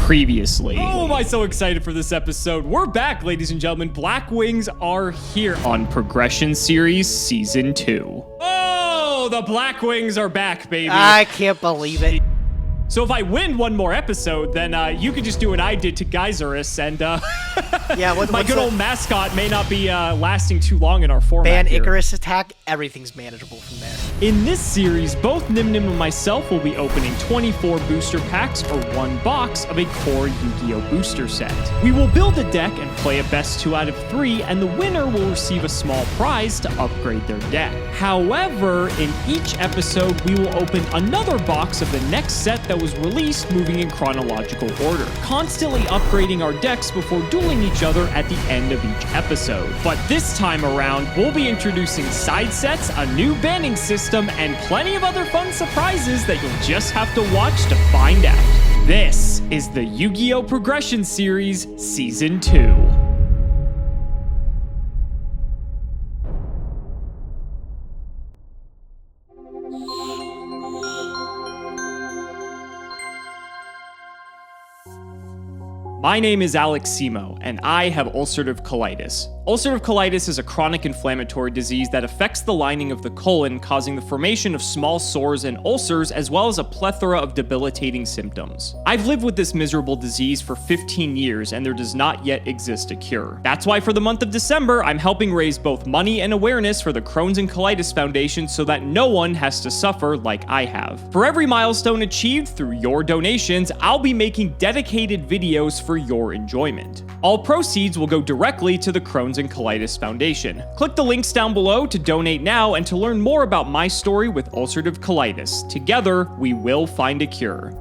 Previously. Oh, am I so excited for this episode. We're back, ladies and gentlemen. Black Wings are here on Progression Series Season 2. Oh, the Black Wings are back, baby. I can't believe it. So if I win one more episode, then you could just do what I did to Geyserus, and yeah, my good old mascot may not be lasting too long in our format. Ban here. Icarus attack, everything's manageable from there. In this series, both Nyhmnim and myself will be opening 24 booster packs or one box of a core Yu-Gi-Oh! Booster set. We will build a deck and play a best 2 out of 3, and the winner will receive a small prize to upgrade their deck. However, in each episode, we will open another box of the next set that was released moving in chronological order, constantly upgrading our decks before dueling each other at the end of each episode. But this time around, we'll be introducing side sets, a new banning system, and plenty of other fun surprises that you'll just have to watch to find out. This is the Yu-Gi-Oh! Progression Series Season 2. My name is Alex Simo, and I have ulcerative colitis. Ulcerative colitis is a chronic inflammatory disease that affects the lining of the colon, causing the formation of small sores and ulcers, as well as a plethora of debilitating symptoms. I've lived with this miserable disease for 15 years, and there does not yet exist a cure. That's why for the month of December, I'm helping raise both money and awareness for the Crohn's and Colitis Foundation so that no one has to suffer like I have. For every milestone achieved through your donations, I'll be making dedicated videos for your enjoyment. All proceeds will go directly to the Crohn's and Colitis Foundation. Click the links down below to donate now and to learn more about my story with ulcerative colitis. Together, we will find a cure.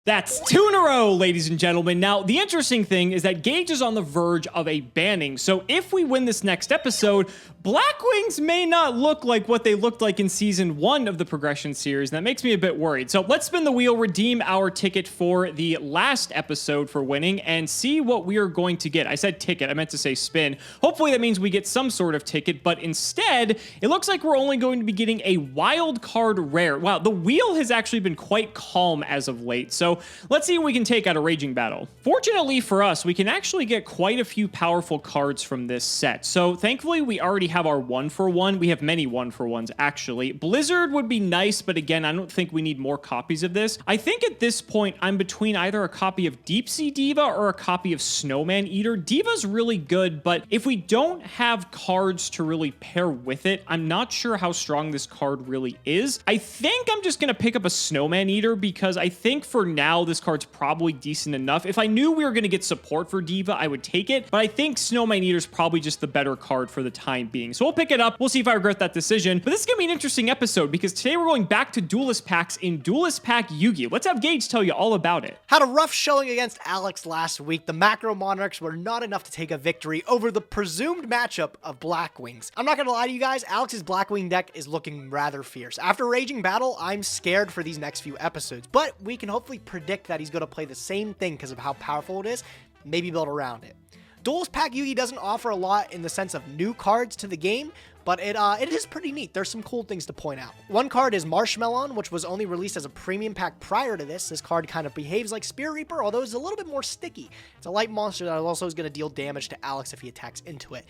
That's 2 in a row, ladies and gentlemen. Now, the interesting thing is that Gage is on the verge of a banning, so if we win this next episode, Black Wings may not look like what they looked like in Season 1 of the Progression Series, and that makes me a bit worried. So let's spin the wheel, redeem our ticket for the last episode for winning, and see what we are going to get. I said ticket, I meant to say spin. Hopefully that means we get some sort of ticket, but instead, it looks like we're only going to be getting a wild card rare. Wow, the wheel has actually been quite calm as of late, so let's see what we can take out of Raging Battle. Fortunately for us, we can actually get quite a few powerful cards from this set. So thankfully, we already have our 1-for-1. We have many 1-for-1s, actually. Blizzard would be nice, but again, I don't think we need more copies of this. I think at this point, I'm between either a copy of Deep Sea Diva or a copy of Snowman Eater. Diva's really good, but if we don't have cards to really pair with it, I'm not sure how strong this card really is. I think I'm just going to pick up a Snowman Eater because I think for now, this card's probably decent enough. If I knew we were going to get support for Diva, I would take it, but I think Snowman Eater's probably just the better card for the time being. So we'll pick it up. We'll see if I regret that decision, but this is going to be an interesting episode because today we're going back to Duelist packs in Duelist Pack Yugi. Let's have Gage tell you all about it. Had a rough showing against Alex last week. The Macro Monarchs were not enough to take a victory over the presumed matchup of Black Wings. I'm not going to lie to you guys, Alex's Black Wing deck is looking rather fierce. After Raging Battle, I'm scared for these next few episodes, but we can hopefully predict that he's going to play the same thing because of how powerful it is, maybe build around it. Duelist Pack Yugi doesn't offer a lot in the sense of new cards to the game, but it is pretty neat. There's some cool things to point out. One card is Marshmallow, which was only released as a premium pack prior to this. This card kind of behaves like Spear Reaper, although it's a little bit more sticky. It's a light monster that also is going to deal damage to Alex if he attacks into it.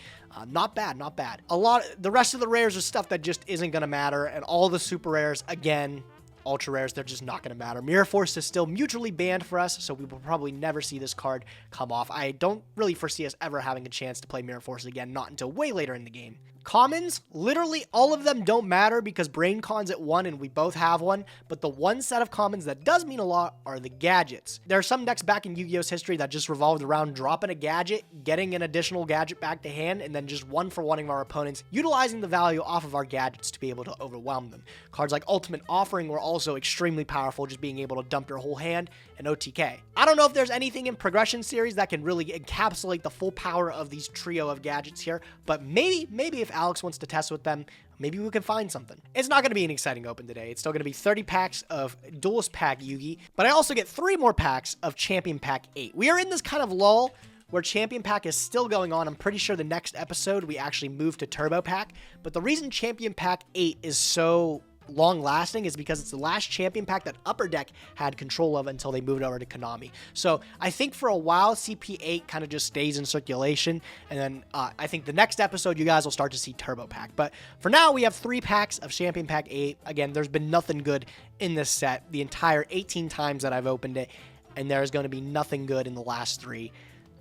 Not bad, not bad. The rest of the rares are stuff that just isn't going to matter, and all the super rares, again, ultra rares, they're just not going to matter. Mirror Force is still mutually banned for us, so we will probably never see this card come off. I don't really foresee us ever having a chance to play Mirror Force again, not until way later in the game. Commons, literally all of them don't matter because Brain Con's at 1 and we both have one, but the one set of commons that does mean a lot are the gadgets. There are some decks back in Yu-Gi-Oh's history that just revolved around dropping a gadget, getting an additional gadget back to hand, and then just 1-for-1ing our opponents, utilizing the value off of our gadgets to be able to overwhelm them. Cards like Ultimate Offering were also extremely powerful, just being able to dump your whole hand, and OTK. I don't know if there's anything in Progression Series that can really encapsulate the full power of these trio of gadgets here, but maybe if Alex wants to test with them, maybe we can find something. It's not going to be an exciting open today. It's still going to be 30 packs of Duelist Pack Yugi, but I also get 3 more packs of Champion Pack 8. We are in this kind of lull where Champion Pack is still going on. I'm pretty sure the next episode we actually move to Turbo Pack, but the reason Champion Pack 8 is so long-lasting is because it's the last Champion Pack that Upper Deck had control of until they moved over to Konami. So I think for a while, CP8 kind of just stays in circulation, and then I think the next episode you guys will start to see Turbo Pack. But for now, we have 3 packs of Champion Pack 8. Again, there's been nothing good in this set the entire 18 times that I've opened it, and there's going to be nothing good in the last 3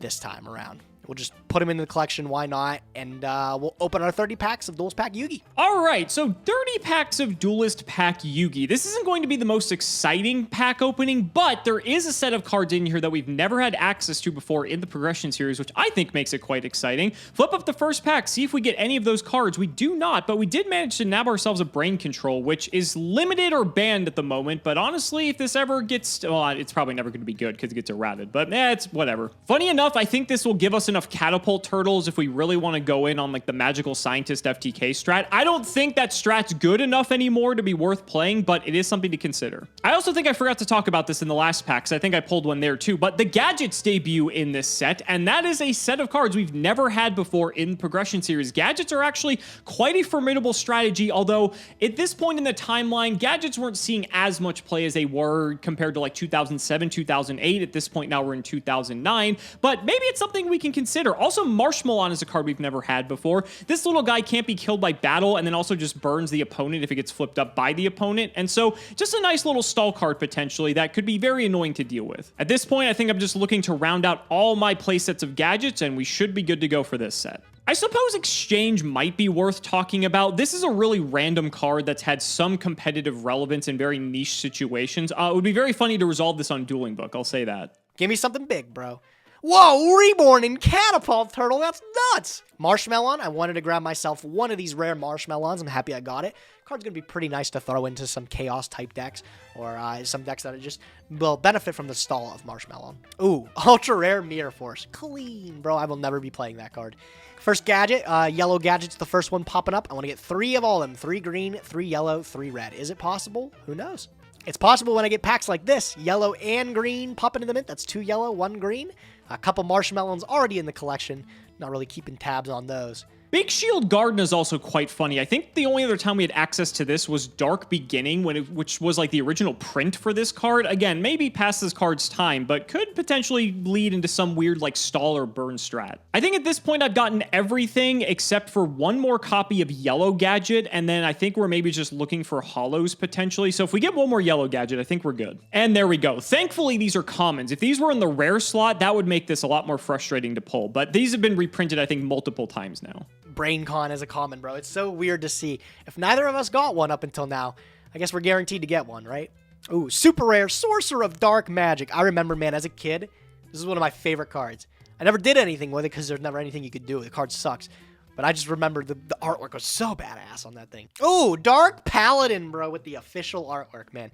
this time around. We'll just put them in the collection, why not? And we'll open our 30 packs of Duelist Pack Yugi. All right, so 30 packs of Duelist Pack Yugi. This isn't going to be the most exciting pack opening, but there is a set of cards in here that we've never had access to before in the Progression series, which I think makes it quite exciting. Flip up the first pack, see if we get any of those cards. We do not, but we did manage to nab ourselves a Brain Control, which is limited or banned at the moment, but honestly, if this ever gets, well, it's probably never going to be good because it gets errated, but it's whatever. Funny enough, I think this will give us enough Catapult Turtles if we really want to go in on like the Magical Scientist FTK strat. I don't think that strat's good enough anymore to be worth playing, but it is something to consider. I also think I forgot to talk about this in the last pack, so I think I pulled one there too, but the Gadgets debut in this set, and that is a set of cards we've never had before in Progression series. Gadgets are actually quite a formidable strategy, although at this point in the timeline, Gadgets weren't seeing as much play as they were compared to like 2007, 2008. At this point now we're in 2009, but maybe it's something we can consider. Also, Marshmallow is a card we've never had before. This little guy can't be killed by battle and then also just burns the opponent if it gets flipped up by the opponent. And so just a nice little stall card potentially that could be very annoying to deal with. At this point, I think I'm just looking to round out all my playsets of Gadgets and we should be good to go for this set. I suppose Exchange might be worth talking about. This is a really random card that's had some competitive relevance in very niche situations. It would be very funny to resolve this on Dueling Book, I'll say that. Give me something big, bro. Whoa, Reborn in Catapult Turtle, that's nuts! Marshmallow, I wanted to grab myself one of these rare Marshmallows. I'm happy I got it. Card's gonna be pretty nice to throw into some Chaos type decks, or some decks that just will benefit from the stall of Marshmallow. Ooh, Ultra Rare Mirror Force. Clean, bro, I will never be playing that card. First gadget, Yellow Gadget's the first one popping up. I want to get 3 of all of them. 3 green, 3 yellow, 3 red. Is it possible? Who knows? It's possible when I get packs like this. Yellow and green pop into the mint. That's 2 yellow, 1 green. A couple Marshmallows already in the collection. Not really keeping tabs on those. Big Shield Garden is also quite funny. I think the only other time we had access to this was Dark Beginning, which was like the original print for this card. Again, maybe past this card's time, but could potentially lead into some weird like stall or burn strat. I think at this point I've gotten everything except for one more copy of Yellow Gadget, and then I think we're maybe just looking for hollows potentially. So if we get one more Yellow Gadget, I think we're good. And there we go. Thankfully, these are commons. If these were in the rare slot, that would make this a lot more frustrating to pull, but these have been reprinted, I think, multiple times now. BrainCon as a common, bro. It's so weird to see. If neither of us got one up until now, I guess we're guaranteed to get one, right? Ooh, super rare Sorcerer of Dark Magic. I remember, man, as a kid, this is one of my favorite cards. I never did anything with it because there's never anything you could do. The card sucks. But I just remember the artwork was so badass on that thing. Ooh, Dark Paladin, bro, with the official artwork, man.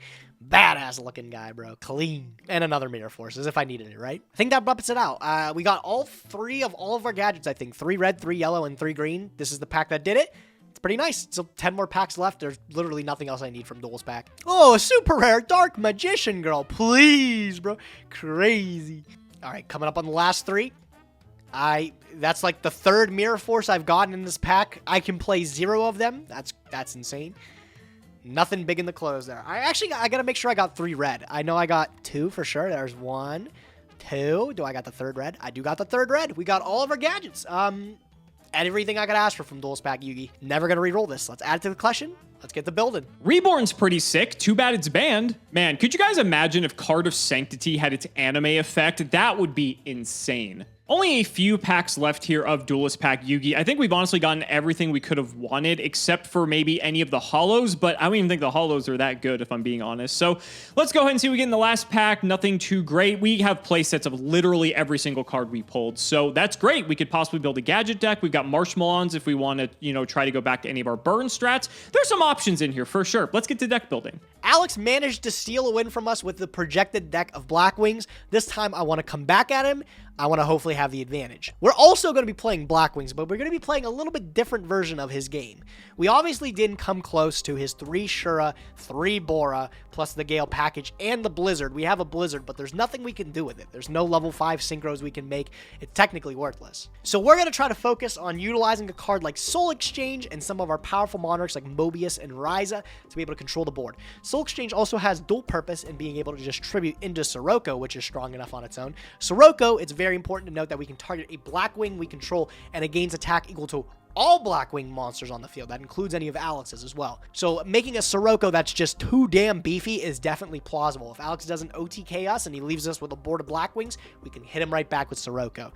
Badass looking guy, bro. Clean. And another Mirror Force, as if I needed it, right? I think that bumpets it out. We got all 3 of all of our gadgets, I think. 3 red, 3 yellow, and 3 green. This is the pack that did it. It's pretty nice. Still 10 more packs left. There's literally nothing else I need from Duelist Pack. Oh, a super rare Dark Magician Girl. Please, bro. Crazy. All right, coming up on the last 3. That's like the 3rd Mirror Force I've gotten in this pack. I can play 0 of them. That's insane. Nothing big in the close there. I gotta make sure I got 3 red. I know I got 2 for sure. There's 1, 2. Do I got the 3rd red? I do got the 3rd red. We got all of our gadgets. Everything I could ask for from Duelist Pack Yugi. Never gonna re-roll this. Let's add it to the collection. Let's get the building. Reborn's pretty sick. Too bad it's banned. Man, could you guys imagine if Card of Sanctity had its anime effect? That would be insane. Only a few packs left here of Duelist Pack Yugi. I think we've honestly gotten everything we could have wanted, except for maybe any of the hollows, but I don't even think the hollows are that good, if I'm being honest. So let's go ahead and see what we get in the last pack. Nothing too great. We have play sets of literally every single card we pulled, so that's great. We could possibly build a gadget deck. We've got Marshmallows if we want to, try to go back to any of our burn strats. There's some options in here for sure. Let's get to deck building. Alex managed to steal a win from us with the projected deck of Blackwings. This time I want to come back at him. I want to hopefully have the advantage. We're also going to be playing Blackwings, but we're going to be playing a little bit different version of his game. We obviously didn't come close to his 3 Shure, 3 Bora, plus the Gale package and the Blizzard. We have a Blizzard, but there's nothing we can do with it. There's no level 5 synchros we can make. It's technically worthless. So we're going to try to focus on utilizing a card like Soul Exchange and some of our powerful monarchs like Mobius and Ryza to be able to control the board. Soul Exchange also has dual purpose in being able to just tribute into Sirocco, which is strong enough on its own. Sirocco, it's very important to note that we can target a Blackwing we control and it gains attack equal to all Blackwing monsters on the field. That includes any of Alex's as well. So making a Sirocco that's just too damn beefy is definitely plausible. If Alex doesn't OTK us and he leaves us with a board of Blackwings, we can hit him right back with Sirocco.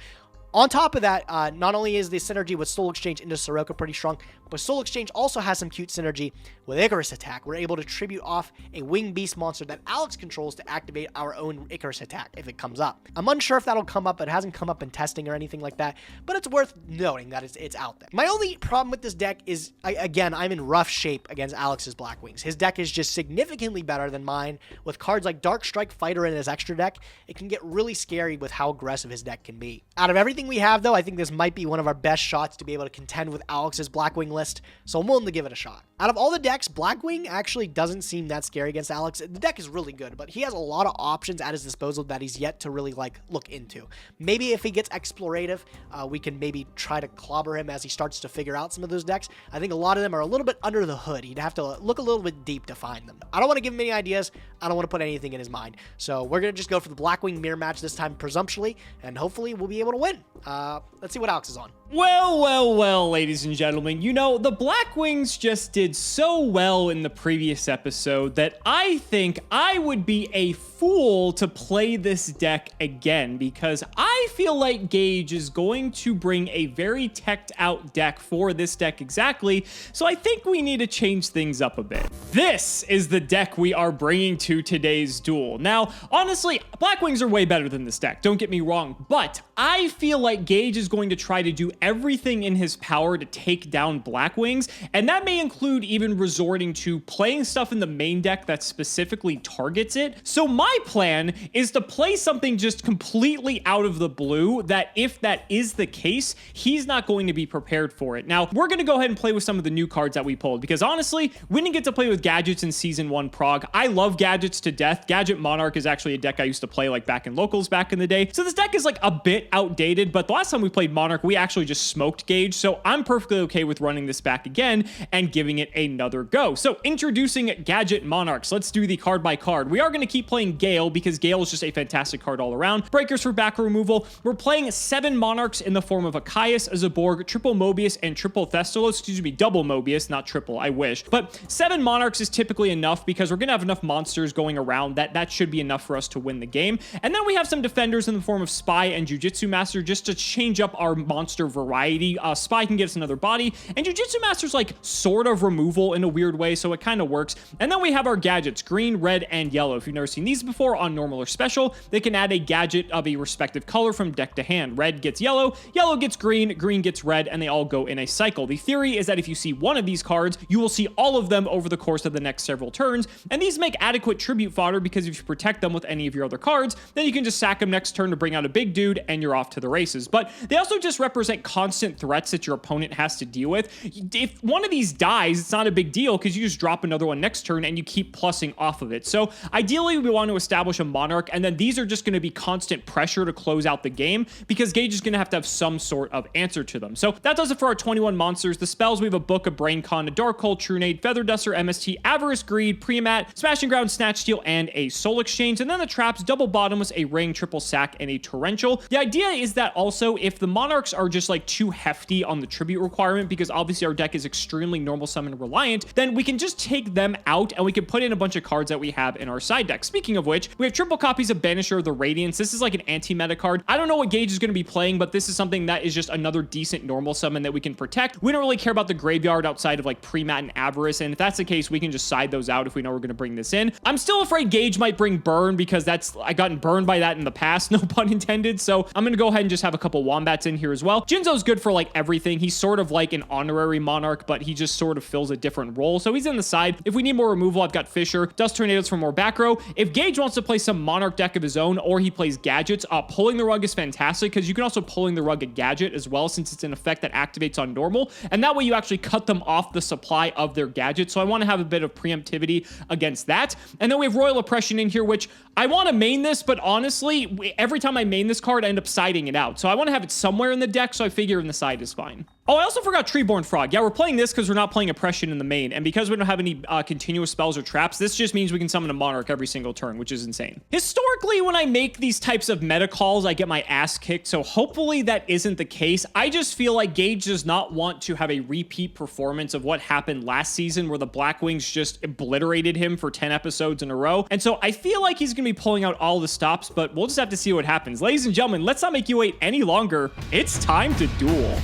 On top of that, not only is the synergy with Soul Exchange into Sirocco pretty strong, but Soul Exchange also has some cute synergy with Icarus attack. We're able to tribute off a winged beast monster that Alex controls to activate our own Icarus attack if it comes up. I'm unsure if that'll come up. It hasn't come up in testing or anything like that, but it's worth noting that it's out there. My only problem with this deck is, again, I'm in rough shape against Alex's Blackwings. His deck is just significantly better than mine. With cards like Dark Strike Fighter in his extra deck, it can get really scary with how aggressive his deck can be. Out of everything we have, though, I think this might be one of our best shots to be able to contend with Alex's Blackwing list, so I'm willing to give it a shot. Out of all the decks, Blackwing actually doesn't seem that scary against Alex. The deck is really good, but he has a lot of options at his disposal that he's yet to really look into. Maybe if he gets explorative, we can maybe try to clobber him as he starts to figure out some of those decks. I think a lot of them are a little bit under the hood. He'd have to look a little bit deep to find them. I don't want to give him any ideas. I don't want to put anything in his mind. So we're going to just go for the Blackwing mirror match this time presumptuously, and hopefully we'll be able to win. Let's see what Alex is on. Well, ladies and gentlemen, you know, the Blackwings just did so well in the previous episode that I think I would be a fool to play this deck again, because I feel like Gage is going to bring a very teched out deck for this deck exactly, so I think we need to change things up a bit. This is the deck we are bringing to today's duel. Now, honestly, Blackwings are way better than this deck, don't get me wrong, but I feel like Gage is going to try to do everything in his power to take down Blackwings, and that may include even resorting to playing stuff in the main deck that specifically targets it. So my plan is to play something just completely out of the blue that, if that is the case, he's not going to be prepared for it. Now, we're going to go ahead and play with some of the new cards that we pulled, because honestly, we didn't get to play with Gadgets in Season 1 Prog. I love Gadgets to death. Gadget Monarch is actually a deck I used to play like back in locals back in the day. So this deck is like a bit outdated, but the last time we played Monarch, we actually just smoked Gage, so I'm perfectly okay with running this back again and giving it another go. So introducing Gadget Monarchs. Let's do the card by card. We are going to keep playing Gale because Gale is just a fantastic card all around. Breakers for back removal. We're playing 7 Monarchs in the form of a Caius, a Zaborg, triple Mobius, and triple Thestalos. Excuse me, double Mobius, not triple, I wish. But 7 Monarchs is typically enough because we're going to have enough monsters going around that should be enough for us to win the game. And then we have some defenders in the form of Spy and Jujitsu Master just to change up our monster variety. Spy can give us another body, and Jujitsu Master's like sort of removal in a weird way, so it kind of works. And then we have our gadgets, green, red, and yellow. If you've never seen these before on normal or special, they can add a gadget of a respective color from deck to hand. Red gets yellow, yellow gets green, green gets red, and they all go in a cycle. The theory is that if you see one of these cards, you will see all of them over the course of the next several turns, and these make adequate tribute fodder because if you protect them with any of your other cards, then you can just sack them next turn to bring out a big dude, and you're off to the races. But they also just represent constant threats that your opponent has to deal with. If one of these dies, it's not a big deal because you just drop another one next turn and you keep plussing off of it. So ideally, we want to establish a Monarch, and then these are just going to be constant pressure to close out the game because Gage is going to have some sort of answer to them. So that does it for our 21 monsters. The spells, we have a Book of Braincon, a Darkhold, Trunade, Feather Duster, MST, Avarice, Greed, Premat, Smashing Ground, Snatch Steal, and a Soul Exchange. And then the traps, double bottomless, a Ring, triple sack, and a Torrential. The idea is that also if the Monarchs are just like too hefty on the tribute requirement, because obviously our deck is extremely normal summon reliant, then we can just take them out and we can put in a bunch of cards that we have in our side deck. Speaking of which, we have triple copies of Banisher of the Radiance. This is like an anti-meta card. I don't know what Gage is going to be playing, but this is something that is just another decent normal summon that we can protect. We don't really care about the graveyard outside of like Premat and Avarice, and if that's the case, we can just side those out if we know we're going to bring this in. I'm still afraid Gage might bring Burn because I've gotten burned by that in the past, no pun intended, so I'm going to go ahead and just have a couple Wombats in here as well. Jinzo's good for like everything. He's sort of like an honorary Monarch, but he just sort of fills a different role, so he's in the side. If we need more removal, I've got Fisher, Dust Tornadoes for more back row. If Gage Gage wants to play some Monarch deck of his own, or he plays gadgets, pulling the rug is fantastic because you can also pulling the rug a gadget as well, since it's an effect that activates on normal, and that way you actually cut them off the supply of their gadget. So I want to have a bit of preemptivity against that. And then we have Royal Oppression in here, which I want to main this, but honestly, every time I main this card, I end up siding it out. So I want to have it somewhere in the deck, so I figure in the side is fine. Oh, I also forgot Treeborn Frog. Yeah, we're playing this because we're not playing Oppression in the main, and because we don't have any continuous spells or traps, this just means we can summon a Monarch every single turn, which is insane. Historically, when I make these types of meta calls, I get my ass kicked, so hopefully that isn't the case. I just feel like Gage does not want to have a repeat performance of what happened last season, where the Blackwings just obliterated him for 10 episodes in a row, and so I feel like he's going to be pulling out all the stops, but we'll just have to see what happens. Ladies and gentlemen, let's not make you wait any longer. It's time to duel.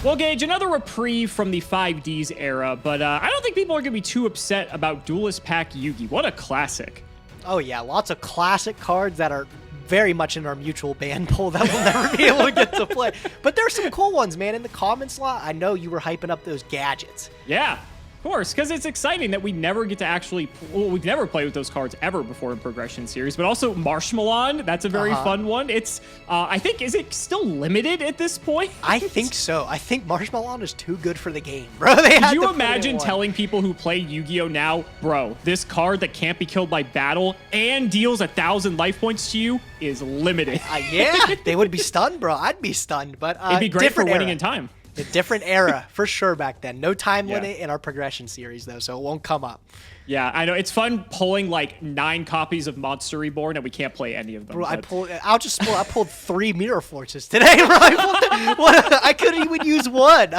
Well, Gage, another reprieve from the 5Ds era, but I don't think people are going to be too upset about Duelist Pack Yugi. What a classic. Oh, yeah. Lots of classic cards that are very much in our mutual ban pool that we'll never be able to get to play. But there's some cool ones, man. In the comment slot, I know you were hyping up those gadgets. Yeah. Of course, because it's exciting that we never get to actually, well, we've never played with those cards ever before in Progression Series, but also Marshmallow, that's a very fun one. It's, I think, is it still limited at this point? I think so. I think Marshmallow is too good for the game, bro. Could you imagine telling people who play Yu-Gi-Oh! Now, bro, this card that can't be killed by battle and deals 1,000 life points to you is limited? Yeah, they would be stunned, bro. I'd be stunned, but it'd be great for winning in time. A different era, for sure, back then. No time limit in our Progression Series, though, so it won't come up. Yeah, I know. It's fun pulling, like, 9 copies of Monster Reborn, and we can't play any of them. Bro, I pulled 3 Mirror Forces today, bro. I couldn't even use one.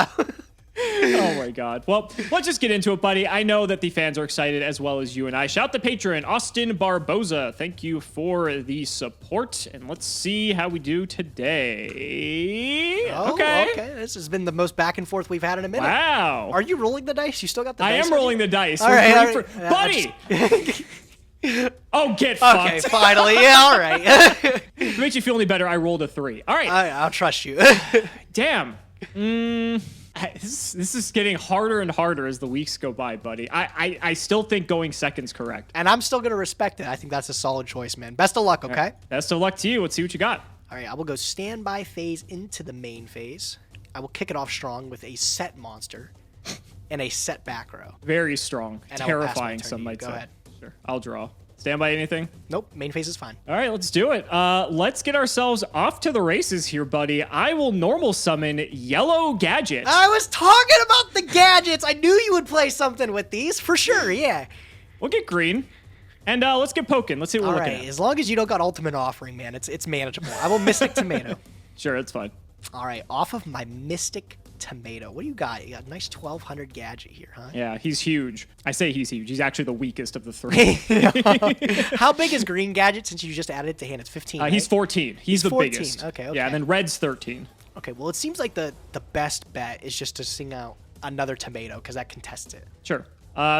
Oh my god. Well, let's just get into it, buddy. I know that the fans are excited as well as you and I. Shout the patron, Austin Barboza. Thank you for the support, and let's see how we do today. Okay. This has been the most back and forth we've had in a minute. Wow. Are you rolling the dice? You still got the dice? I am rolling the dice. All right. Buddy! Oh, get fucked. Okay, finally. Yeah, all right. To make you feel any better, I rolled a 3. All right. I'll trust you. Damn. This is getting harder and harder as the weeks go by, buddy. I still think going second's correct. And I'm still going to respect it. I think that's a solid choice, man. Best of luck, okay? Right. Best of luck to you. Let's see what you got. All right, I will go standby phase into the main phase. I will kick it off strong with a set monster and a set back row. Very strong. And terrifying, some might say. Go ahead. Sure. I'll draw. Standby anything? Nope, main phase is fine. All right, let's do it. Let's get ourselves off to the races here, buddy. I will normal summon Yellow Gadget. I was talking about the gadgets. I knew you would play something with these, for sure, yeah. We'll get green. And let's get poking. Let's see what we're looking at. As long as you don't got Ultimate Offering, man, it's manageable. I will Mystic Tomato. Sure, it's fine. All right, off of my Mystic Tomato. What do you got? You got a nice 1,200 gadget here, huh? Yeah, he's huge. I say he's huge. He's actually the weakest of the 3. How big is green gadget since you just added it to hand? It's 15, right? He's 14. He's the 14. biggest. Okay. Yeah, and then red's 13. Okay, well, it seems like the best bet is just to sing out another tomato because that contests it. Sure.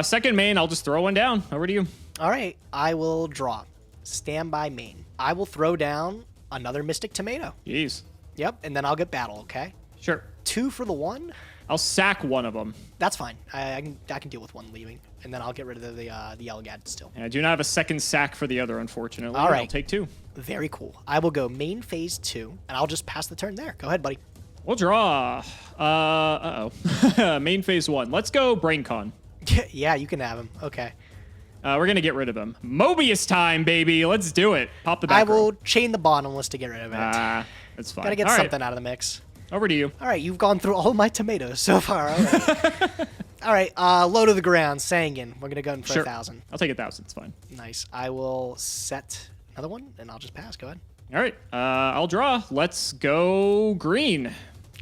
Second main, I'll just throw one down. Over to you. All right, I will draw. Standby main. I will throw down another Mystic Tomato. Jeez. Yep, and then I'll get battle, okay? Sure. 2 for the 1. I'll sack one of them. That's fine. I can deal with one leaving, and then I'll get rid of the yellow gadget still. And I do not have a second sack for the other, unfortunately. All right. I'll take 2. Very cool. I will go main phase 2, and I'll just pass the turn there. Go ahead, buddy. We'll draw. Main phase 1. Let's go BrainCon. Yeah, you can have him. Okay. We're going to get rid of him. Mobius time, baby. Let's do it. Pop the back I will row. chain the bottom list to get rid of it. That's fine. Gotta get All something right. out of the mix. Over to you. All right, you've gone through all my tomatoes so far. All right. All right, low to the ground, Sangan. We're going to go in for 1,000. I'll take 1,000. It's fine. Nice. I will set another one, and I'll just pass. Go ahead. All right. I'll draw. Let's go green.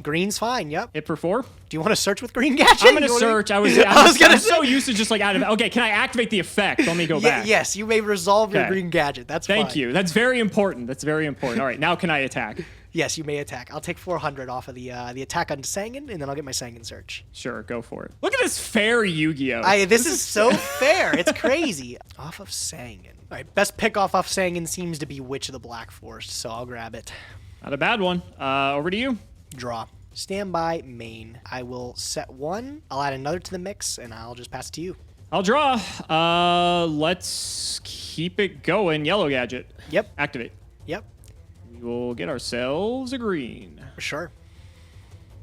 Green's fine, yep. Hit for 4. Do you want to search with green gadget? I'm going to search. I'm so used to just like out of... Okay, can I activate the effect? Let me go back. Yes, you may resolve your green gadget. That's fine. Thank you. That's very important. That's very important. All right, now can I attack? Yes, you may attack. I'll take 400 off of the attack on Sangan, and then I'll get my Sangan search. Sure, go for it. Look at this fair Yu-Gi-Oh! This is so fair. It's crazy. Off of Sangan. All right, best pick off Sangan seems to be Witch of the Black Forest, so I'll grab it. Not a bad one. Over to you. Draw. Stand by main. I will set one. I'll add another to the mix, and I'll just pass it to you. I'll draw. Let's keep it going. Yellow gadget. Yep. Activate. Yep. We will get ourselves a green. For sure.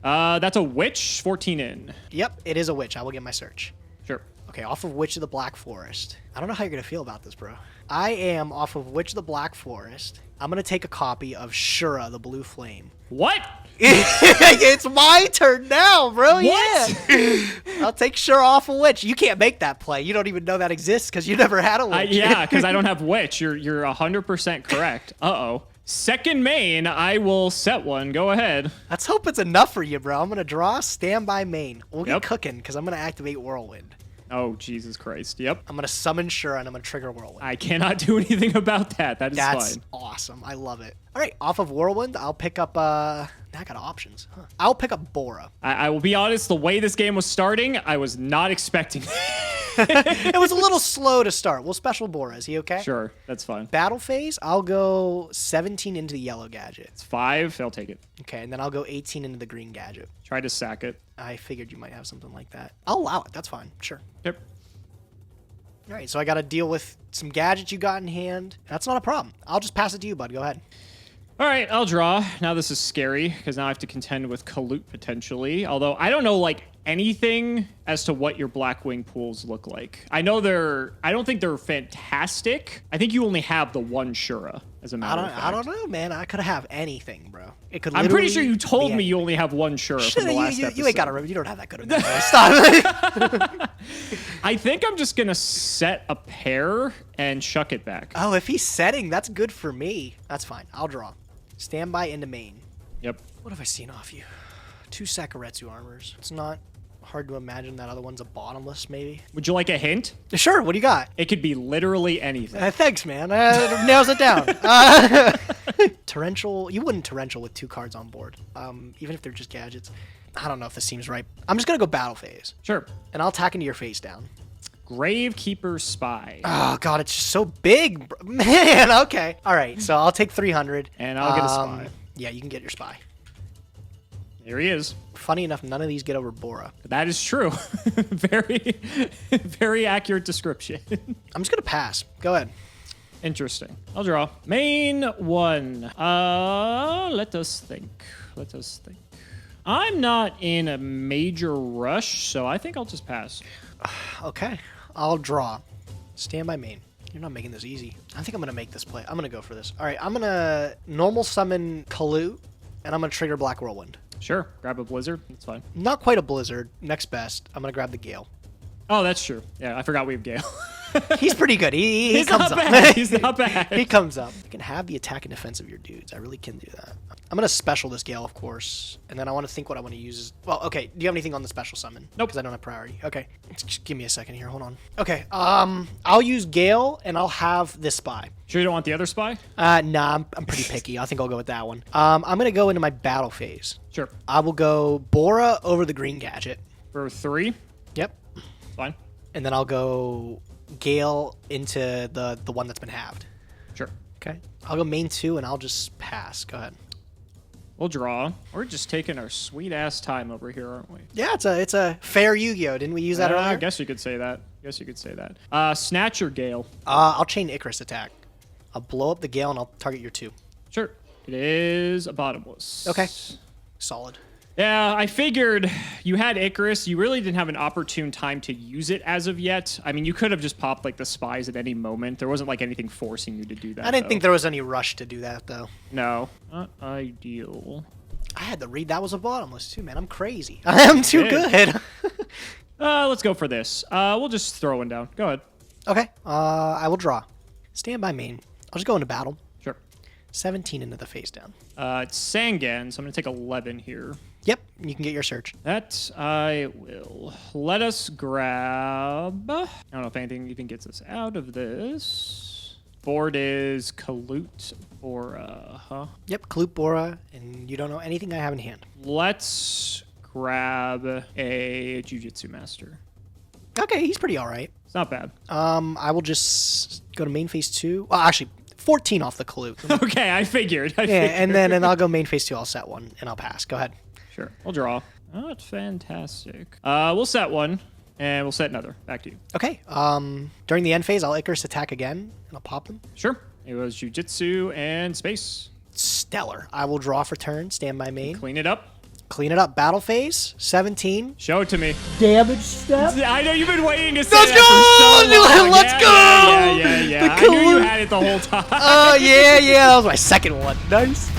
That's a witch. 14 in. Yep, it is a witch. I will get my search. Sure. Okay, off of Witch of the Black Forest. I don't know how you're going to feel about this, bro. I am off of Witch of the Black Forest. I'm going to take a copy of Shure, the Blue Flame. What? It's my turn now, bro. What? Yeah. I'll take Shure off of Witch. You can't make that play. You don't even know that exists because you never had a Witch. Yeah, because I don't have witch. You're 100% correct. Uh-oh. Second main, I will set one. Go ahead. Let's hope it's enough for you, bro. I'm going to draw standby main. We'll get Yep. cooking because I'm going to activate Whirlwind. Oh, Jesus Christ. Yep. I'm going to summon Shure and I'm going to trigger Whirlwind. I cannot do anything about that. That is That's fine. awesome. I love it. All right, off of Whirlwind, I'll pick up, now I got options. Huh. I'll pick up Bora. I will be honest, the way this game was starting, I was not expecting It was a little slow to start. We'll special Bora. Is he okay? Sure, that's fine. Battle phase, I'll go 17 into the yellow gadget. It's 5. I'll take it. Okay, and then I'll go 18 into the green gadget. Try to sack it. I figured you might have something like that. I'll allow it. That's fine. Sure. Yep. All right, so I got to deal with some gadgets you got in hand. That's not a problem. I'll just pass it to you, bud. Go ahead. All right, I'll draw. Now this is scary because now I have to contend with Kaloot potentially. Although I don't know like anything as to what your Blackwing pools look like. I know I don't think they're fantastic. I think you only have the one Shura as a matter of fact. I don't know, man. I could have anything, bro. It could. I'm pretty sure you literally told be me you only have one Shura Shit, from the last episode. You ain't got to remember. You don't have that good of a memory. Stop. I think I'm just going to set a pair and shuck it back. Oh, if he's setting, that's good for me. That's fine. I'll draw. Standby into main. Yep. What have I seen off you? 2 Sakuretsu armors. It's not hard to imagine that other one's a bottomless, maybe. Would you like a hint? Sure. What do you got? It could be literally anything. Thanks, man. Nails it down. Torrential. You wouldn't torrential with 2 cards on board, even if they're just gadgets. I don't know if this seems right. I'm just gonna go battle phase, Sure. and I'll attack into your face down. Gravekeeper Spy. Oh god, it's just so big, man. Okay. All right. So I'll take 300, And I'll get a spy. Yeah, you can get your spy. There he is. Funny enough, none of these get over Bora. That is true. Very, very accurate description. I'm just gonna pass. Go ahead. Interesting. I'll draw. Main 1. Let us think. Let us think. I'm not in a major rush, so I think I'll just pass. Okay. I'll draw. Stand by main. You're not making this easy. I think I'm gonna make this play. I'm gonna go for this. All right. I'm gonna normal summon Kaloot, and I'm gonna trigger Black Whirlwind. Sure. Grab a blizzard. That's fine. Not quite a blizzard. Next best. I'm gonna grab the Gale. Oh, that's true. Yeah, I forgot we have Gale. He's pretty good. He He's comes not up. bad. He's not bad. He comes up. You can have the attack and defense of your dudes. I really can do that. I'm gonna special this Gale, of course, and then I want to think what I want to use. Well, okay. Do you have anything on the special summon? Nope. Because I don't have priority. Okay. Just give me a second here. Hold on. Okay. I'll use Gale, and I'll have this spy. Sure you don't want the other spy? Nah, I'm pretty picky. I think I'll go with that one. I'm gonna go into my battle phase. Sure. I will go Bora over the green gadget. For 3? Yep. Fine. And then I'll go Gale into the one that's been halved. Sure. Okay. I'll go main 2, and I'll just pass. Go ahead. We'll draw. We're just taking our sweet ass time over here, aren't we? Yeah, it's a fair Yu-Gi-Oh! Didn't we use that earlier? I guess you could say that. Snatcher Gale. I'll chain Icarus attack. I'll blow up the Gale, and I'll target your 2. Sure. It is a bottomless. Okay. Solid. Yeah, I figured you had Icarus. You really didn't have an opportune time to use it as of yet. I mean, you could have just popped like the spies at any moment. There wasn't like anything forcing you to do that. I didn't think there was any rush to do that, though. No, not ideal. I had to read that was a bottomless, too, man. I'm crazy. I'm too good. Let's go for this. We'll just throw one down. Go ahead. Okay. I will draw. Stand by main. I'll just go into battle. Sure. 17 into the face down. It's Sangan, so I'm going to take 11 here. Yep, you can get your search. That I will. Let us grab... I don't know if anything even gets us out of this. Board is Kaloot Bora, huh? Yep, Kaloot Bora, and you don't know anything I have in hand. Let's grab a Jujutsu Master. Okay, he's pretty all right. It's not bad. I will just go to main phase 2. Well, actually, 14 off the Kaloot. Okay, I figured. And then I'll go main phase 2. I'll set one, and I'll pass. Go ahead. Sure. I'll draw. Oh, it's fantastic. We'll set one, and we'll set another. Back to you. Okay. During the end phase, I'll Icarus attack again, and I'll pop them. Sure. It was Jujitsu and Space. Stellar. I will draw for turn, stand by main. Clean it up. Clean it up. Battle phase, 17. Show it to me. Damage step. I know you've been waiting to say Let's that go! for so long. Let's go! Yeah. The I knew you had it the whole time. Oh, yeah. That was my second one. Nice.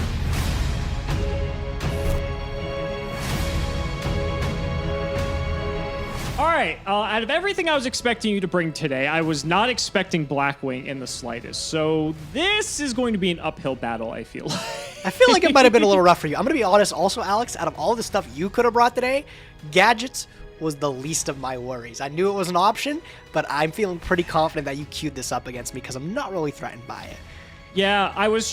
All right, out of everything I was expecting you to bring today, I was not expecting Blackwing in the slightest. So this is going to be an uphill battle, I feel like. I feel like it might have been a little rough for you. I'm going to be honest also, Alex, out of all the stuff you could have brought today, gadgets was the least of my worries. I knew it was an option, but I'm feeling pretty confident that you queued this up against me because I'm not really threatened by it. Yeah, I was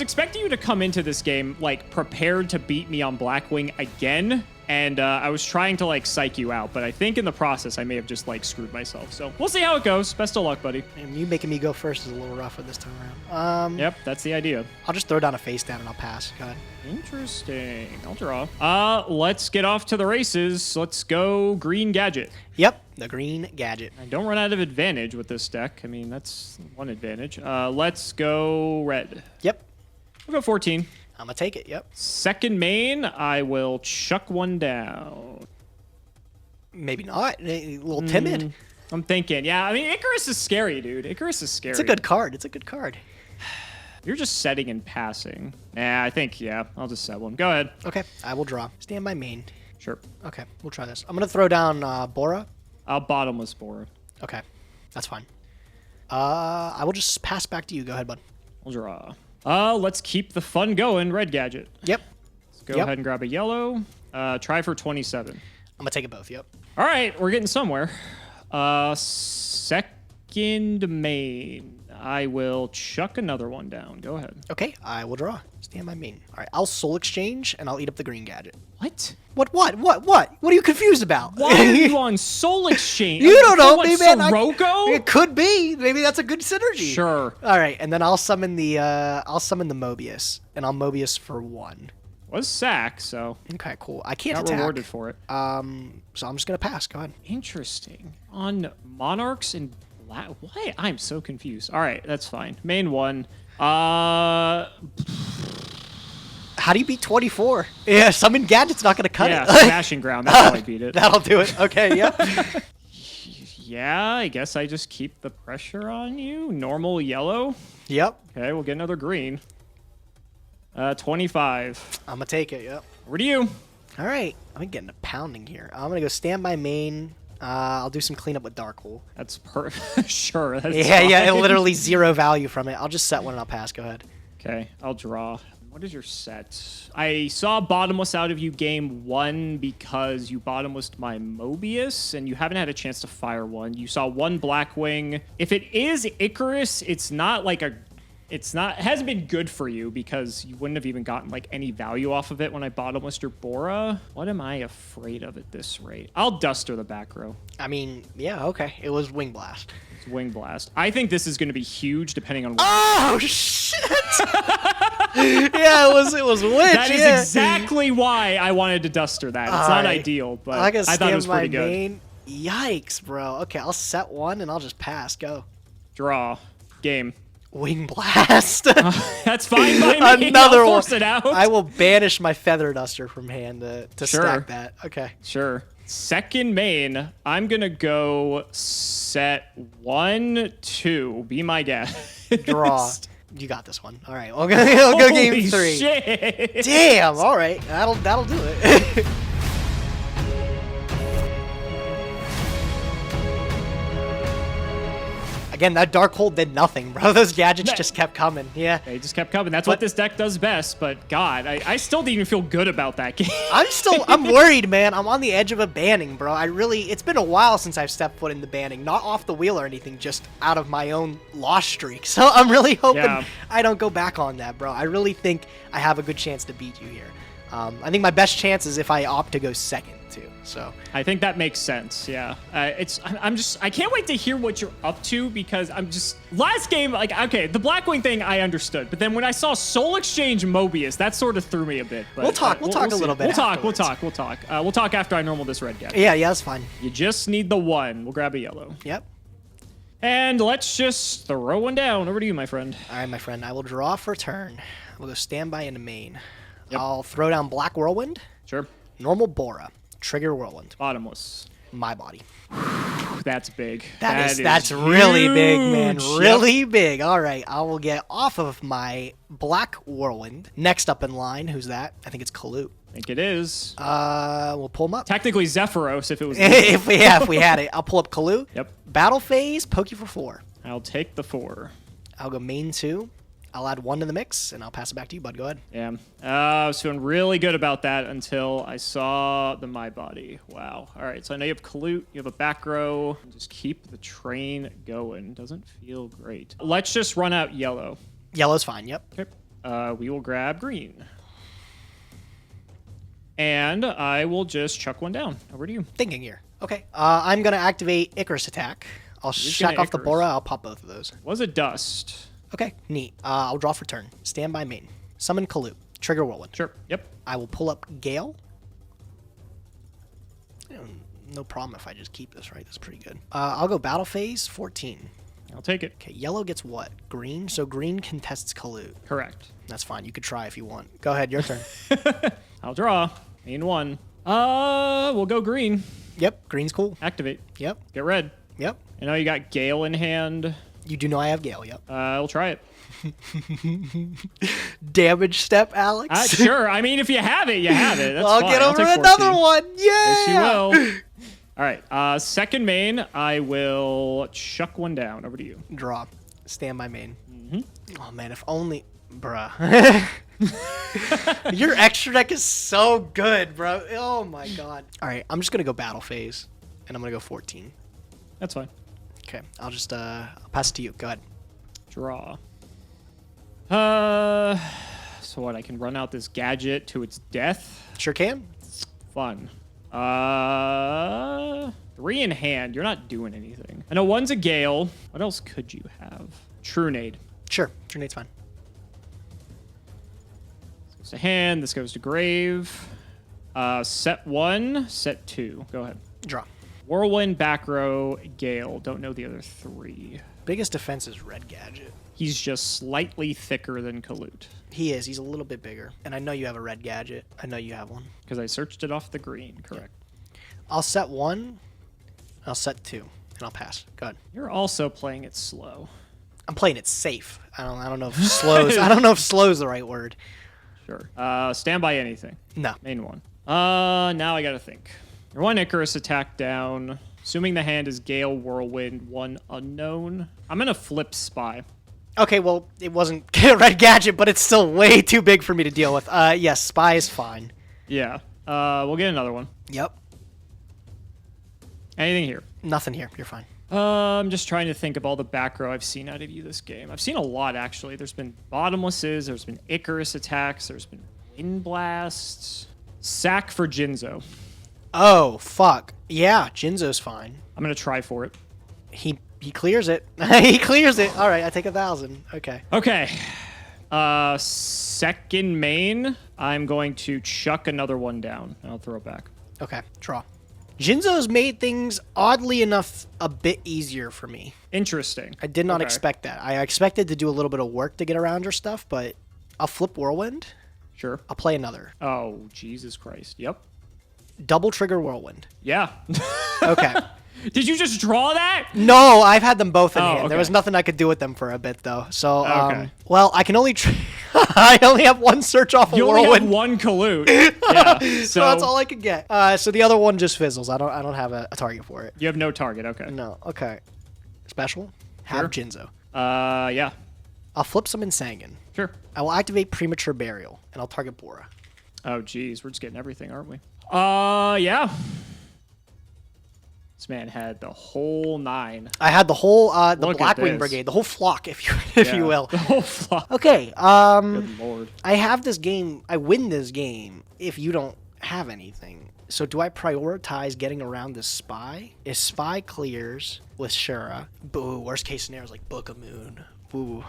expecting you to come into this game, like, prepared to beat me on Blackwing again. And I was trying to, like, psych you out. But I think in the process, I may have just, like, screwed myself. So we'll see how it goes. Best of luck, buddy. And you making me go first is a little rougher this time around. Yep, that's the idea. I'll just throw down a face down and I'll pass. Go ahead. Interesting. I'll draw. Let's get off to the races. Let's go green gadget. Yep, the green gadget. I don't run out of advantage with this deck. I mean, that's one advantage. Let's go red. Yep, We'll go 14. I'm going to take it. Yep. Second main, I will chuck one down. Maybe not. A little timid. I'm thinking. Yeah, I mean, Icarus is scary, dude. Icarus is scary. It's a good card. It's a good card. You're just setting and passing. I think, yeah, I'll just set one. Go ahead. Okay, I will draw. Stand by main. Sure. Okay, we'll try this. I'm going to throw down Bora. I'll bottomless Bora. Okay, that's fine. I will just pass back to you. Go ahead, bud. I'll draw. Let's keep the fun going. Red gadget. Yep. Let's go ahead and grab a yellow. Try for 27. I'm going to take it both. Yep. All right, we're getting somewhere. Second main. I will chuck another one down. Go ahead. Okay, I will draw. Stand by main. All right, I'll soul exchange and I'll eat up the green gadget. What? What? What are you confused about? Why are you on Soul Exchange? You don't know, what, maybe Sirocco? it could be. Maybe that's a good synergy. Sure. All right, and then I'll summon the Mobius, and I'll Mobius for 1. Was sack, so Okay, cool. I can't got attack. rewarded for it. So I'm just gonna pass. Go ahead. Interesting. On Monarchs and Black. Why? I'm so confused. All right, that's fine. Main one. How do you beat 24? Yeah, summon gadget's not gonna cut Yeah, it. Smashing Ground. That's how I beat it. That'll do it. Okay, yeah. Yeah, I guess I just keep the pressure on you. Normal yellow. Yep. Okay, we'll get another green. 25. I'm gonna take it. Yep. Over to you. All right. I'm getting a pounding here. I'm gonna go stand by main. I'll do some cleanup with Dark Hole. That's sure. That's Yeah, fine. literally 0 value from it. I'll just set one and I'll pass. Go ahead. Okay, I'll draw. What is your set? I saw bottomless out of you game 1 because you bottomlessed my Mobius, and you haven't had a chance to fire one. You saw one Blackwing. If it is Icarus, it hasn't been good for you because you wouldn't have even gotten like any value off of it when I bottomlessed your Bora. What am I afraid of at this rate? I'll Duster the back row. I mean, yeah, okay. It was Wing Blast. It's Wing Blast. I think this is going to be huge depending on what. Oh, shit! Yeah, it was Witch. That is exactly why I wanted to Duster that. It's not Alright. ideal, but I thought it was pretty good. main. Yikes, bro. Okay, I'll set one and I'll just pass. Go. Draw. Game. Wing Blast. That's fine by me. Another I'll one. force it out. I will banish my Feather Duster from hand to Sure. stack that. Okay. Sure. Second main, I'm going to go set 1, 2. Be my guest. Draw. You got this one. All right. We'll go game Holy 3. shit. Damn. All right. That'll do it. Again, that Dark Hole did nothing, bro. Those gadgets just kept coming. Yeah. They just kept coming. That's what this deck does best, but God, I still didn't even feel good about that game. I'm worried, man. I'm on the edge of a banning, bro. It's been a while since I've stepped foot in the banning. Not off the wheel or anything, just out of my own loss streak. So I'm really hoping I don't go back on that, bro. I really think I have a good chance to beat you here. I think my best chance is if I opt to go second too. So I think that makes sense. Yeah. I can't wait to hear what you're up to because last game, like, okay, the Blackwing thing I understood, but then when I saw Soul Exchange Mobius, that sort of threw me a bit. But we'll talk a little bit. We'll talk after I normal this red guy. Yeah, that's fine. You just need the one. We'll grab a yellow. Yep. And let's just throw one down. Over to you, my friend. All right, my friend. I will draw for turn. We'll go standby into main. Yep. I'll throw down Black Whirlwind. Sure. Normal Bora. Trigger Whirlwind. Bottomless. My body. That's big. That's really big, man. Really big. All right, I will get off of my Black Whirlwind. Next up in line, who's that? I think it's Caloot. I think it is. We'll pull him up. Technically Zephyros if it was. if we had it. I'll pull up Caloot. Yep. Battle phase, poke you for 4. I'll take the 4. I'll go main 2. I'll add 1 to the mix, and I'll pass it back to you, bud. Go ahead. Yeah. I was feeling really good about that until I saw the My Body. Wow. All right, so I know you have Caloot, you have a back row. Just keep the train going. Doesn't feel great. Let's just run out yellow. Yellow's fine, yep. Okay. We will grab green. And I will just chuck one down. Over to you. Thinking here. Okay. I'm going to activate Icarus attack. I'll shack off the Bora. I'll pop both of those. Was it dust? Okay, neat. I'll draw for turn. Stand by main. Summon Caloot. Trigger Whirlwind. Sure. Yep. I will pull up Gale. No problem if I just keep this, right? That's pretty good. I'll go battle phase 14. I'll take it. Okay, yellow gets what? Green? So green contests Caloot. Correct. That's fine. You could try if you want. Go ahead, your turn. I'll draw. Main 1. We'll go green. Yep, green's cool. Activate. Yep. Get red. Yep. I know you got Gale in hand. You do know I have Gale, yep. I'll try it. Damage step, Alex? Sure. I mean, if you have it, you have it. That's I'll fine. get over another one. Yeah! Yes, you will. All right. Second main, I will chuck one down. Over to you. Draw. Stand by main. Mm-hmm. Oh, man, if only... Bruh. Your extra deck is so good, bro. Oh, my God. All right, I'm just going to go battle phase, and I'm going to go 14. That's fine. Okay, I'll just I'll pass it to you. Go ahead. Draw. So what? I can run out this gadget to its death. Sure can. Fun. 3 in hand. You're not doing anything. I know 1's a Gale. What else could you have? True Nade. Sure. True Nade's fine. This goes to hand. This goes to grave. Set 1. Set 2. Go ahead. Draw. Whirlwind, back row, Gale. Don't know the other 3. Biggest defense is Red Gadget. He's just slightly thicker than Caloot. He is. He's a little bit bigger. And I know you have a Red Gadget. I know you have one. Because I searched it off the green, correct. Yeah. I'll set 1. I'll set 2. And I'll pass. Go ahead. You're also playing it slow. I'm playing it safe. I don't know if slow's I don't know if slow's the right word. Sure. Stand by anything. No. Main 1. Now I gotta think. Your 1 Icarus attack down. Assuming the hand is Gale, Whirlwind, 1 unknown. I'm gonna flip Spy. Okay, well, it wasn't Red Gadget, but it's still way too big for me to deal with. Yes, Spy is fine. Yeah. We'll get another one. Yep. Anything here? Nothing here. You're fine. I'm just trying to think of all the back row I've seen out of you this game. I've seen a lot, actually. There's been Bottomlesses. There's been Icarus attacks. There's been Wind Blasts. Sack for Jinzo. Oh, fuck. Yeah, Jinzo's fine. I'm going to try for it. He clears it. He clears it. All right, I take 1,000. Okay. Okay. Second main, I'm going to chuck another one down. I'll throw it back. Okay, draw. Jinzo's made things, oddly enough, a bit easier for me. Interesting. I did not expect that. I expected to do a little bit of work to get around your stuff, but I'll flip Whirlwind. Sure. I'll play another. Oh, Jesus Christ. Yep. Double trigger Whirlwind. Yeah. Okay. Did you just draw that? No, I've had them both in hand. Okay. There was nothing I could do with them for a bit, though. So, Okay. well, I can only... I only have 1 search off of You Whirlwind. only have 1 Caloot. Yeah. So that's all I could get. So the other one just fizzles. I don't have a target for it. You have no target. Okay. No. Okay. Special? Have Jinzo. Yeah. I'll flip some Insangan. Sure. I will activate Premature Burial, and I'll target Bora. Oh, geez. We're just getting everything, aren't we? Yeah. This man had the whole 9. I had the whole the Look at Blackwing this. Brigade, the whole flock, if you will. The whole flock. Okay. Good lord. I have this game. I win this game if you don't have anything. So do I prioritize getting around this spy? If spy clears with Shure, boo. Worst case scenario is like Book of Moon. Boo.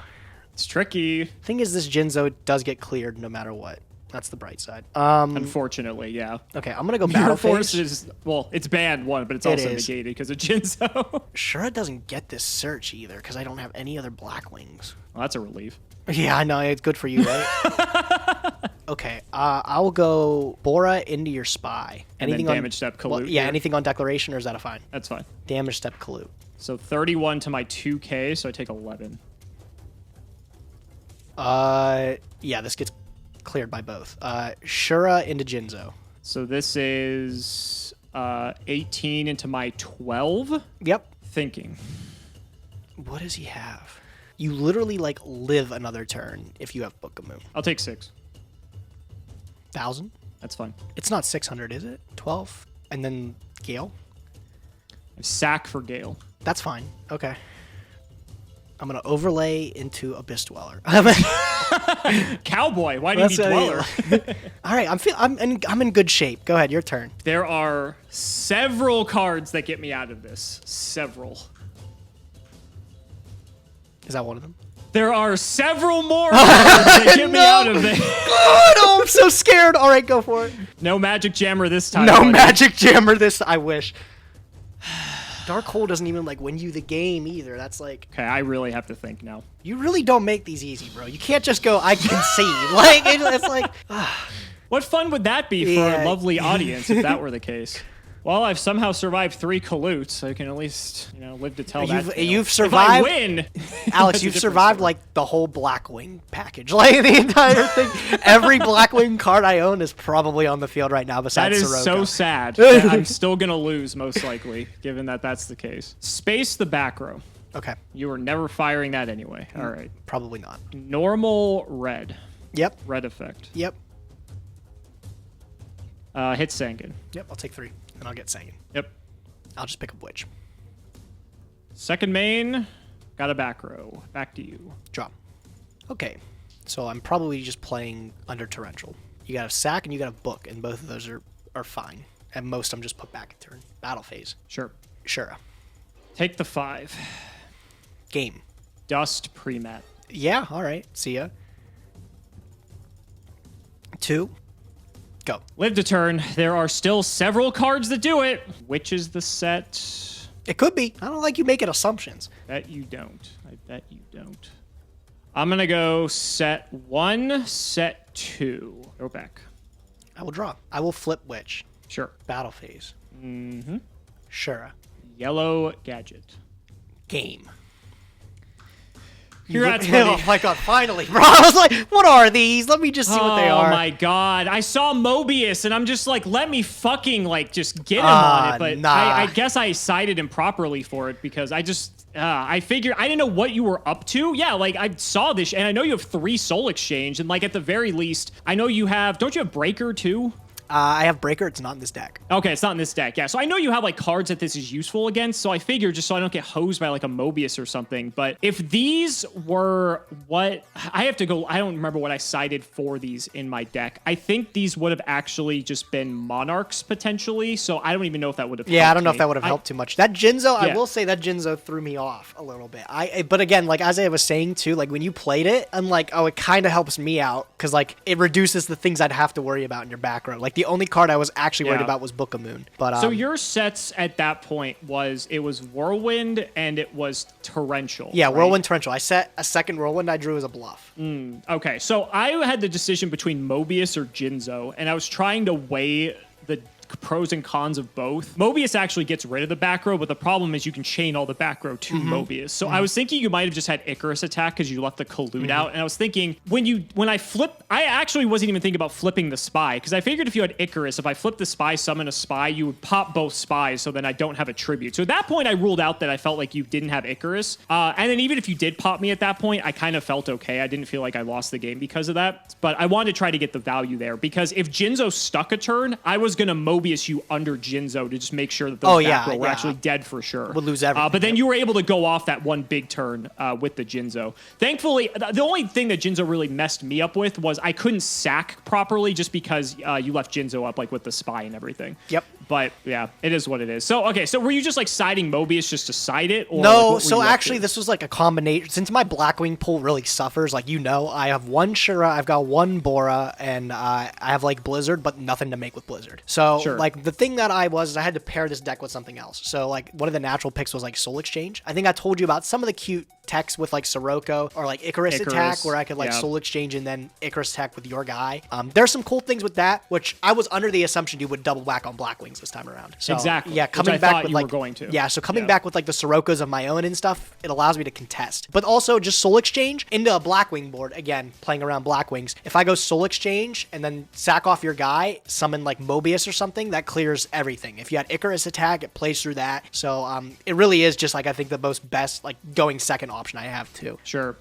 It's tricky. Thing is, this Jinzo does get cleared no matter what. That's the bright side. Unfortunately, yeah. Okay, I'm gonna go Your battle force phase. is, well, it's banned one, but it's It also is. negated because of Jinzo. Shure doesn't get this search either because I don't have any other Blackwings. Well, that's a relief. Yeah, I know. It's good for you, right? Okay, I'll go Bora into your spy. And then damage step Kalute. Yeah, here. anything on declaration, or is that a fine? That's fine. Damage step Kalute. So 31 to my 2k, so I take 11. Yeah, this gets cleared by both. Shura into Jinzo. So this is 18 into my 12. Yep. Thinking. What does he have? You literally, like, live another turn if you have Book of Moon. I'll take 6. 1,000? That's fine. It's not 600, is it? 12? And then Gale? Sack for Gale. That's fine. Okay. I'm gonna overlay into Abyss Dweller. Cowboy. Why do you need Dweller? All right, I'm in good shape. Go ahead, your turn. There are several cards that get me out of this. Several. Is that one of them? There are several more cards that get me out of this. Oh no, I'm so scared. All right, go for it. No magic jammer this time. No buddy. magic jammer this. I wish. Dark Hole doesn't even like win you the game either. That's like, Okay, I really have to think now. you really don't make these easy, bro. You can't just go, I can see. Like it's like, What fun would that be for Yeah. a lovely audience if that were the case? Well, I've somehow survived 3 Kalutes, so I can at least, live to tell that. tale. you've If survived- I win, Alex, that's a you've different survived story. like the whole Blackwing package, like the entire thing. Every Blackwing card I own is probably on the field right now. That Besides is Sirocco. so sad. That I'm still gonna lose most likely, given that that's the case. Space the back row. Okay, You were never firing that anyway. All right. probably not. Normal red. Yep, Red effect. yep, Hit Sangan. yep. I'll take 3, and I'll get Sangan. Yep. I'll just pick up Witch. Second main. Got a back row. Back to you. Drop. Okay, so I'm probably just playing under Torrential. You got a sack and you got a book, and both of those are fine. At most, I'm just put back in turn. Battle phase. Sure. Sure. Take the 5. Game. Dust pre-mat. Yeah, all right. See ya. 2. Go. Live to turn. There are still several cards that do it. Which is the set? It could be. I don't like you making assumptions. Bet you don't. I bet you don't. I'm going to go set 1, set 2. Go back. I will draw. I will flip Witch. Sure. Battle phase. Mm-hmm. Sure. Yellow gadget. Game. Congrats, Oh buddy. my god, finally, bro. I was like, what are these? Let me just see what they are. Oh my god. I saw Mobius and I'm just like, let me fucking like just get him on it. But nah. I guess I cited improperly for it because I figured I didn't know what you were up to. Yeah, like I saw this and I know you have 3 Soul Exchange and like at the very least, I know you have, don't you have Breaker too? I have Breaker. It's not in this deck. Okay, it's not in this deck. Yeah, so I know you have like cards that this is useful against. So I figured just so I don't get hosed by like a Mobius or something. But if these were what I have to go, I don't remember what I cited for these in my deck. I think these would have actually just been Monarchs potentially. So I don't even know if that would have. Yeah, I helped don't know me. if that would have helped too much. That Jinzo, I Yeah. will say that Jinzo threw me off a little bit. But again, like as I was saying too, like when you played it, I'm like, oh, it kind of helps me out because like it reduces the things I'd have to worry about in your back row. Like the only card I was actually worried Yeah. about was Book of Moon. But So your sets at that point was Whirlwind and it was Torrential. yeah, right? Whirlwind Torrential. I set a second Whirlwind I drew as a bluff. Okay, so I had the decision between Mobius or Jinzo, and I was trying to weigh the pros and cons of both. Mobius actually gets rid of the back row, but the problem is you can chain all the back row to Mobius. So I was thinking you might have just had Icarus attack because you left the Kalute out, and I was thinking when I flip, I actually wasn't even thinking about flipping the spy because I figured if you had Icarus, if I flipped the spy, summon a spy, you would pop both spies, so then I don't have a tribute. So at that point, I ruled out that I felt like you didn't have Icarus, and then even if you did pop me at that point, I kind of felt okay. I didn't feel like I lost the game because of that, but I wanted to try to get the value there because if Jinzo stuck a turn, I was gonna Mobius Mobius you under Jinzo to just make sure that those back row were actually dead for sure. Would lose everything. But then you were able to go off that one big turn with the Jinzo. Thankfully, the only thing that Jinzo really messed me up with was I couldn't sack properly just because you left Jinzo up like with the spy and everything. Yep. But yeah, it is what it is. So, okay, so were you just like siding Mobius just to side it? Or no, like, so actually this was like a combination. Since my Blackwing pool really suffers, like I have one Shure, I've got one Bora, and I have like Blizzard, but nothing to make with Blizzard. So like the thing that I had to pair this deck with something else. So like one of the natural picks was like Soul Exchange. I think I told you about some of the cute techs with like Sirocco or like Icarus attack where I could like Soul Exchange and then Icarus attack with your guy. There's some cool things with that, which I was under the assumption you would double back on Blackwings this time around. So, exactly. Yeah, coming back with like going to. Yeah, so coming back with like the Siroccos of my own and stuff, it allows me to contest. But also just Soul Exchange into a Blackwing board, again, playing around Blackwings. If I go Soul Exchange and then sack off your guy, summon like Mobius or something, that clears everything. If you had Icarus attack, it plays through that. So it really is just like I think the most best like going second option I have too. Sure.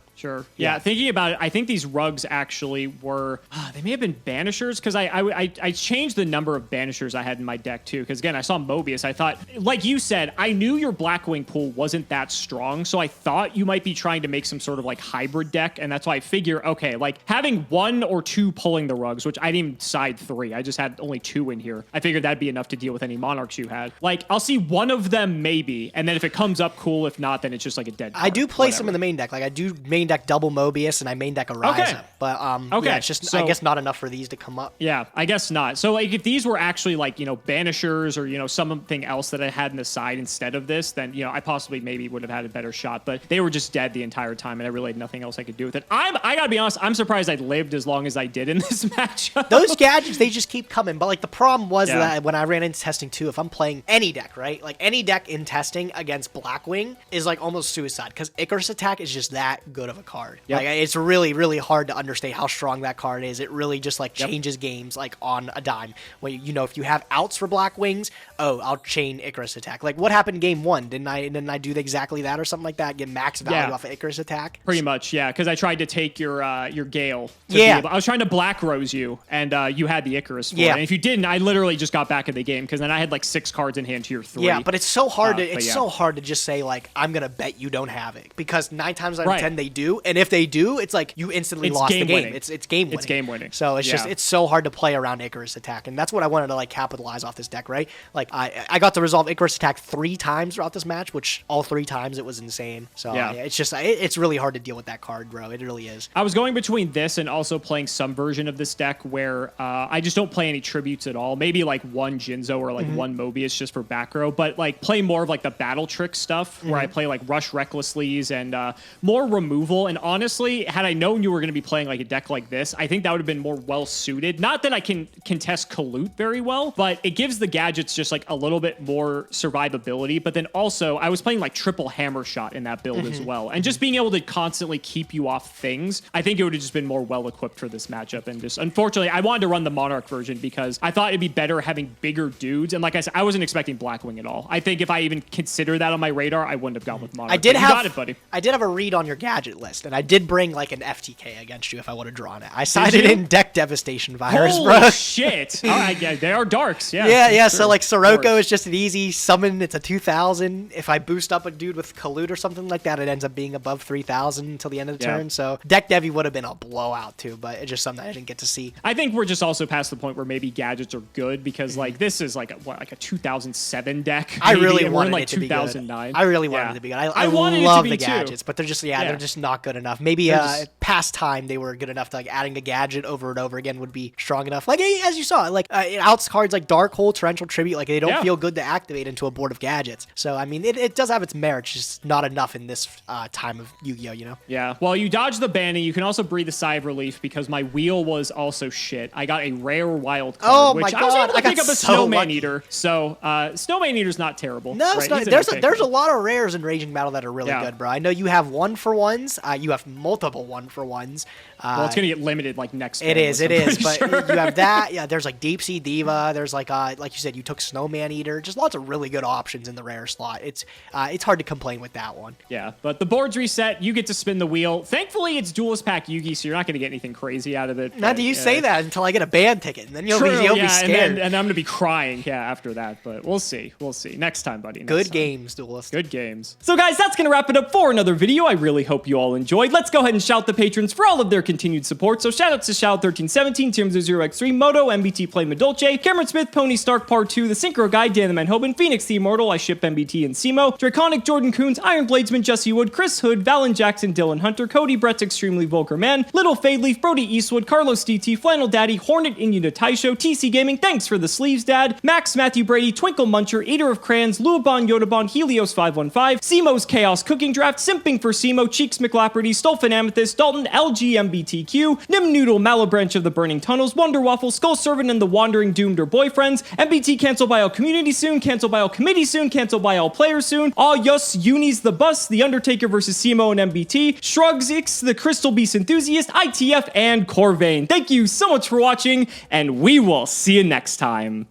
Yeah, thinking about it, I think these rugs actually were, they may have been banishers, because I changed the number of banishers I had in my deck too, because again, I saw Mobius. I thought, like you said, I knew your Blackwing pool wasn't that strong, so I thought you might be trying to make some sort of like hybrid deck, and that's why I figure, okay, like having 1 or 2 pulling the rugs, which I didn't even side 3, I just had only 2 in here. I figured that'd be enough to deal with any Monarchs you had. Like, I'll see one of them maybe, and then if it comes up, cool. If not, then it's just like a dead card. I do play some in the main deck. Like I do main deck double Mobius and I main deck Ariza. But yeah, it's just I guess not enough for these to come up. Yeah, I guess not. So like if these were actually like, you know, banishers or, you know, something else that I had in the side instead of this, then, you know, I possibly maybe would have had a better shot. But they were just dead the entire time and I really had nothing else I could do with it. I gotta be honest, I'm surprised I lived as long as I did in this matchup. Those gadgets, they just keep coming. But like the problem was that when I ran into testing too, if I'm playing any deck, right? Like any deck in testing against Blackwing is like almost suicide because Icarus attack is just that good of a card. Like it's really, really hard to understand how strong that card is. It really just like changes games like on a dime. When you know, if you have outs for Blackwings, I'll chain Icarus attack. Like what happened game 1? Didn't I do exactly that or something like that? Get max value off of Icarus attack? Pretty much, yeah. Because I tried to take your Gale. I was trying to Black Rose you, and you had the Icarus for it. And if you didn't, I literally just got back in the game because then I had like 6 cards in hand to your 3. Yeah, but it's so hard so hard to just say like I'm gonna bet you don't have it because 9 times out of 10 they do, and if they do, it's like you instantly lost the game. It's game winning. It's game winning. So it's just it's so hard to play around Icarus attack, and that's what I wanted to like capitalize off this deck, right? Like I got to resolve Icarus attack 3 times throughout this match, which all 3 times it was insane. So it's just it's really hard to deal with that card, bro. It really is. I was going between this and also playing some version of this deck where I just don't play any tributes at all. Maybe like 1 Jinzo or like 1 Mobius just for back row, but like play more of like the battle trick stuff where I play like Rush Recklessly's and more removal. And honestly, had I known you were going to be playing like a deck like this, I think that would have been more well suited. Not that I can contest Kalut very well, but it gives the gadgets just like a little bit more survivability. But then also I was playing like triple hammer shot in that build as well. And just being able to constantly keep you off things, I think it would have just been more well equipped for this matchup. And just unfortunately, I wanted to run the Monarch version because I thought it'd be better having bigger dudes. And like I said, I wasn't expecting Blackwing at all. I think if I even consider that on my radar, I wouldn't have gone with Monarch. You got it, buddy. I did have a read on your gadget list, and I did bring like an FTK against you if I would have drawn it. I sided in Deck Devastation Virus, bro. Holy shit! All right, yeah, they are darks. Yeah. Sure. So like Sirocco is just an easy summon. It's a 2,000. If I boost up a dude with Kalut or something like that, it ends up being above 3,000 until the end of the turn. So Deck Devi would have been a blowout too, but it's just something I didn't get to see. I think we're just also past the point where maybe gadgets are good because like this is like a 2007 deck. I really wanted like it to be 2009. good. I really wanted it to be good. I wanted love it to be the gadgets, but they're just they're just not good enough. Maybe past time they were good enough to like adding a gadget over and over again would be strong enough. Like as you saw, like it outs cards like Dark Hole, Torrential Tribute, like they don't feel good to activate into a board of gadgets. So I mean, it does have its merits, just not enough in this time of Yu-Gi-Oh. You know? Yeah. Well, you dodge the banning. You can also breathe a sigh of relief because my wheel was also shit. I got a rare wild card, which I was able to pick up a Snowman Eater. So Snowman Eater's not terrible. No, it's not. There's a lot of rares in Raging Battle that are really good, bro. I know you have 1-for-1s. You have multiple 1-for-1s. for ones. Well, it's gonna get limited like next. It is, but sure. you have that. Yeah, there's like Deep Sea Diva. There's like you said, you took Snowman Eater. Just lots of really good options in the rare slot. It's hard to complain with that one. Yeah, but the board's reset. You get to spin the wheel. Thankfully, it's Duelist Pack Yugi, so you're not gonna get anything crazy out of it. Not do you say that until I get a band ticket, and then you'll be scared. And I'm gonna be crying. Yeah, after that, but we'll see. We'll see next time, buddy. Good games, Duelist. Good games. So, guys, that's gonna wrap it up for another video. I really hope you all enjoyed. Let's go ahead and shout the patrons for all of their continued support. So shoutouts to Shout1317, Tim00x3, Moto, MBT Play Madolce, Cameron Smith, Pony Stark Part 2, The Synchro Guy, Dan the Man Hoban, Phoenix the Immortal, I Ship MBT and Simo, Draconic Jordan Coons, Iron Bladesman, Jesse Wood, Chris Hood, Valen Jackson, Dylan Hunter, Cody Brett's Extremely Vulgar Man, Little Fadeleaf, Brody Eastwood, Carlos DT, Flannel Daddy, Hornet Indian Taisho, TC Gaming, thanks for the sleeves, Dad, Max Matthew Brady, Twinkle Muncher, Eater of Crayons, Luabon Yodabon, Helios 515, Simo's Chaos Cooking Draft, Simping for Simo, Cheeks McLapperty, Stolfin Amethyst, Dalton, LGMBTQ, Nim Noodle, Malabranch of the Burning Tunnels, Wonder Waffle, Skull Servant, and the Wandering Doomed or Boyfriends, MBT cancel by all community soon, cancel by all committee soon, cancel by all players soon, All Yus, Unis the Bus, The Undertaker versus Simo and MBT, Shrugs X, the Crystal Beast Enthusiast, ITF, and Corvain. Thank you so much for watching, and we will see you next time.